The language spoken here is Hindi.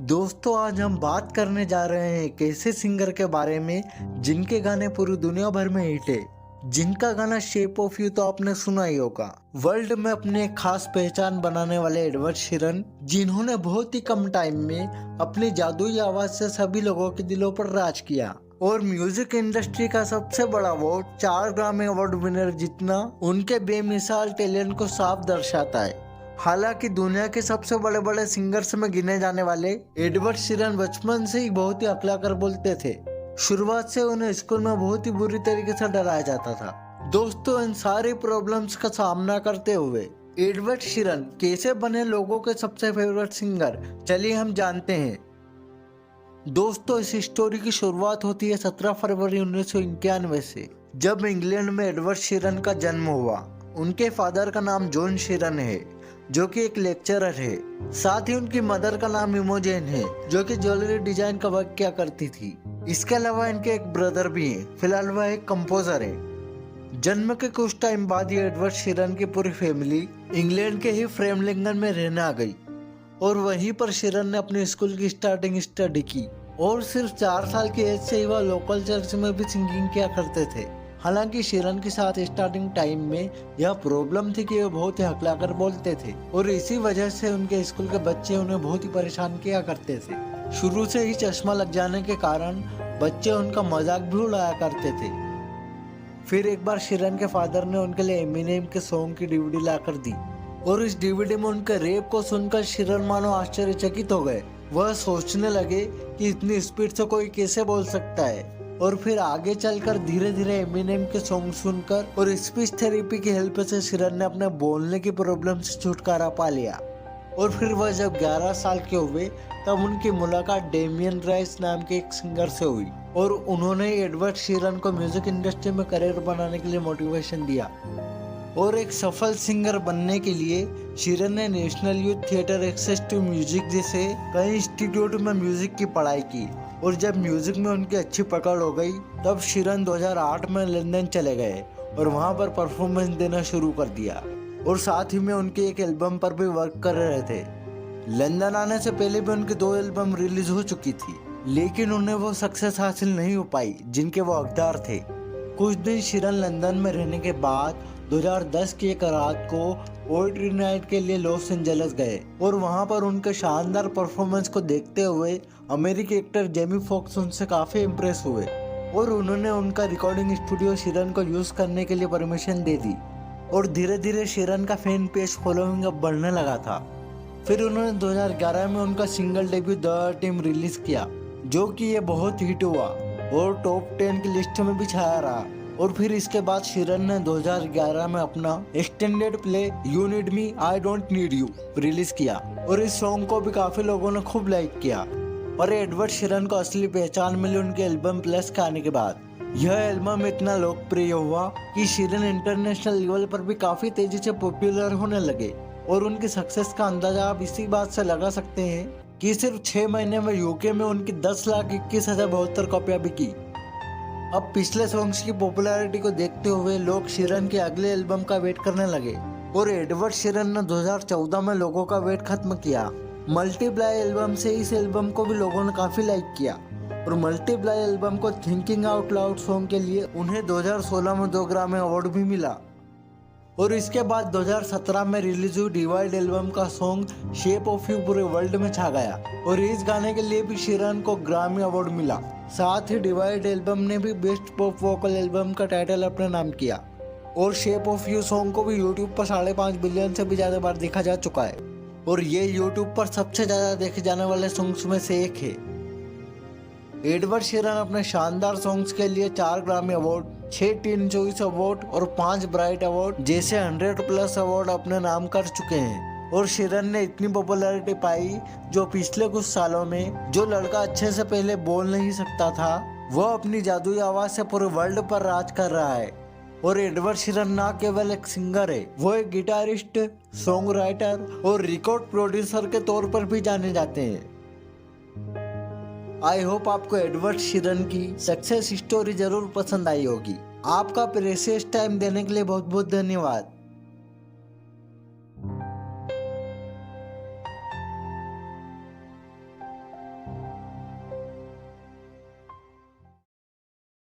दोस्तों आज हम बात करने जा रहे हैं एक ऐसे सिंगर के बारे में जिनके गाने पूरी दुनिया भर में हिट है। जिनका गाना शेप ऑफ यू तो आपने सुना ही होगा। वर्ल्ड में अपने एक खास पहचान बनाने वाले एडवर्ड शीरन, जिन्होंने बहुत ही कम टाइम में अपनी जादुई आवाज से सभी लोगों के दिलों पर राज किया और म्यूजिक इंडस्ट्री का सबसे बड़ा अवार्ड 4 ग्रामी अवार्ड विनर जीतना उनके बेमिसाल टैलेंट को साफ दर्शाता है। हालांकि दुनिया के सबसे बड़े बड़े सिंगर्स में गिने जाने वाले एडवर्ड शीरन बचपन से ही बहुत ही अकलाकर बोलते थे। शुरुआत से उन्हें स्कूल में बहुत ही बुरी तरीके से डराया जाता था। दोस्तों इन सारी प्रॉब्लम्स का सामना करते हुए एडवर्ड शीरन कैसे बने लोगों के सबसे फेवरेट सिंगर, चलिए हम जानते हैं। दोस्तों इस स्टोरी की शुरुआत होती है 17 फरवरी 1991 से, जब इंग्लैंड में एडवर्ड शीरन का जन्म हुआ। उनके फादर का नाम जॉन शीरन है जो कि एक लेक्चरर है। साथ ही उनकी मदर का नाम इमोजेन है जो कि ज्वेलरी डिजाइन का वर्क किया करती थी। इसके अलावा इनके एक ब्रदर भी है, फिलहाल वह एक कंपोजर है। जन्म के कुछ टाइम बाद ही एडवर्ड शीरन की पूरी फैमिली इंग्लैंड के ही फ्रेमलिंगन में रहने आ गई और वहीं पर शीरन ने अपने स्कूल की स्टार्टिंग स्टडी की और सिर्फ 4 साल की एज से ही वह लोकल चर्च में भी सिंगिंग किया करते थे। हालांकि शीरन के साथ स्टार्टिंग टाइम में यह प्रॉब्लम थी कि वे बहुत ही हकलाकर बोलते थे और इसी वजह से उनके स्कूल के बच्चे उन्हें बहुत ही परेशान किया करते थे। शुरू से ही चश्मा लग जाने के कारण बच्चे उनका मजाक भी उड़ाया करते थे। फिर एक बार शीरन के फादर ने उनके लिए एमिनेम के सॉन्ग की डीवीडी लाकर दी और इस डीवीडी में उनके रैप को सुनकर शीरन मानो आश्चर्यचकित हो गए। वह सोचने लगे कि इतनी स्पीड से कोई कैसे बोल सकता है और फिर आगे चलकर धीरे धीरे एमिनेम के सॉन्ग सुनकर और स्पीच थेरेपी की हेल्प से शीरन ने अपने बोलने की प्रॉब्लम से छुटकारा पा लिया। और फिर वह जब 11 साल के हुए तब उनकी मुलाकात डेमियन राइस नाम के एक सिंगर से हुई और उन्होंने एडवर्ड शीरन को म्यूजिक इंडस्ट्री में करियर बनाने के लिए मोटिवेशन दिया। और एक सफल सिंगर बनने के लिए शीरन ने National Youth Theatre Access to Music जैसे कई इंस्टीट्यूट में म्यूजिक की पढ़ाई की और जब म्यूजिक में उनकी अच्छी पकड़ हो गई तब शीरन 2008 में लंदन चले गए और वहां पर परफॉर्मेंस देना शुरू कर दिया और साथ ही में उनके एक एल्बम पर भी वर्क कर रहे थे। लंदन आने से पहले भी उनकी 2 एल्बम रिलीज हो चुकी थी, लेकिन उन्हें वो सक्सेस हासिल नहीं हो पाई जिनके वो हकदार थे। कुछ दिन शीरन लंदन में रहने के बाद 2010 की एक रात को पोएट्री नाइट के लिए लॉस एंजलिस गए और वहां पर उनके शानदार परफॉर्मेंस को देखते हुए अमेरिकी एक्टर जेमी फॉक्स उनसे काफी इम्प्रेस हुए और उन्होंने उनका रिकॉर्डिंग स्टूडियो शीरन को यूज करने के लिए परमिशन दे दी और धीरे धीरे शीरन का फैन पेज फॉलोइंग अब बढ़ने लगा था। फिर उन्होंने 2011 में उनका single debut the team release किया जो कि ये बहुत हिट हुआ और टॉप 10 की लिस्ट में भी छाया रहा। और फिर इसके बाद शीरन ने 2011 में अपना extended play you need me I don't need you release किया और इस सॉन्ग को भी काफी लोगों ने खूब लाइक किया। पर एडवर्ड शीरन को असली पहचान मिली उनके एल्बम प्लस के आने के बाद। यह एल्बम इतना लोकप्रिय हुआ कि शीरन इंटरनेशनल लेवल पर भी काफी तेजी से पॉपुलर होने लगे और उनकी सक्सेस का अंदाजा आप इसी बात से लगा सकते हैं कि सिर्फ 6 महीने में यूके में उनकी 10,21,072 कॉपियां बिकी। अब पिछले सॉन्ग्स की पॉपुलैरिटी को देखते हुए लोग शीरन के अगले एल्बम का वेट करने लगे और एडवर्ड शीरन ने 2014 में लोगों का वेट खत्म किया। मल्टीप्लाई एल्बम से इस एल्बम को भी लोगों ने काफी लाइक किया और मल्टीप्लाई एल्बम को थिंकिंग आउट लाउड सॉन्ग के लिए उन्हें 2016 में 2 ग्रामी अवार्ड भी मिला। और इसके बाद 2017 में रिलीज हुई डिवाइड एल्बम का सॉन्ग शेप ऑफ यू पूरे वर्ल्ड में छा गया और इस गाने के लिए भी शीरन को ग्रामी अवार्ड मिला। साथ ही डिवाइड एल्बम ने भी बेस्ट पॉप वोकल एल्बम का टाइटल अपने नाम किया और शेप ऑफ यू सॉन्ग को भी यूट्यूब पर 5.5 बिलियन से भी ज्यादा बार देखा जा चुका है और ये यूट्यूब पर सबसे ज्यादा देखे जाने वाले सॉन्ग्स में से एक है। एडवर्ड शीरन अपने शानदार सॉन्ग्स के लिए 4 ग्रामी अवार्ड, 6 टीन चॉइस अवार्ड और 5 ब्राइट अवार्ड जैसे 100+ अवार्ड अपने नाम कर चुके हैं। और शीरन ने इतनी पॉपुलैरिटी पाई जो पिछले कुछ सालों में जो लड़का अच्छे से पहले बोल नहीं सकता था वह अपनी जादुई आवाज से पूरे वर्ल्ड पर राज कर रहा है। और एडवर्ड शीरन ना केवल एक सिंगर है, वो एक गिटारिस्ट, सॉन्ग राइटर और रिकॉर्ड प्रोड्यूसर के तौर पर भी जाने जाते हैं। आई होप आपको एडवर्ड शीरन की सक्सेस स्टोरी जरूर पसंद आई होगी। आपका प्रेशियस टाइम देने के लिए बहुत बहुत धन्यवाद।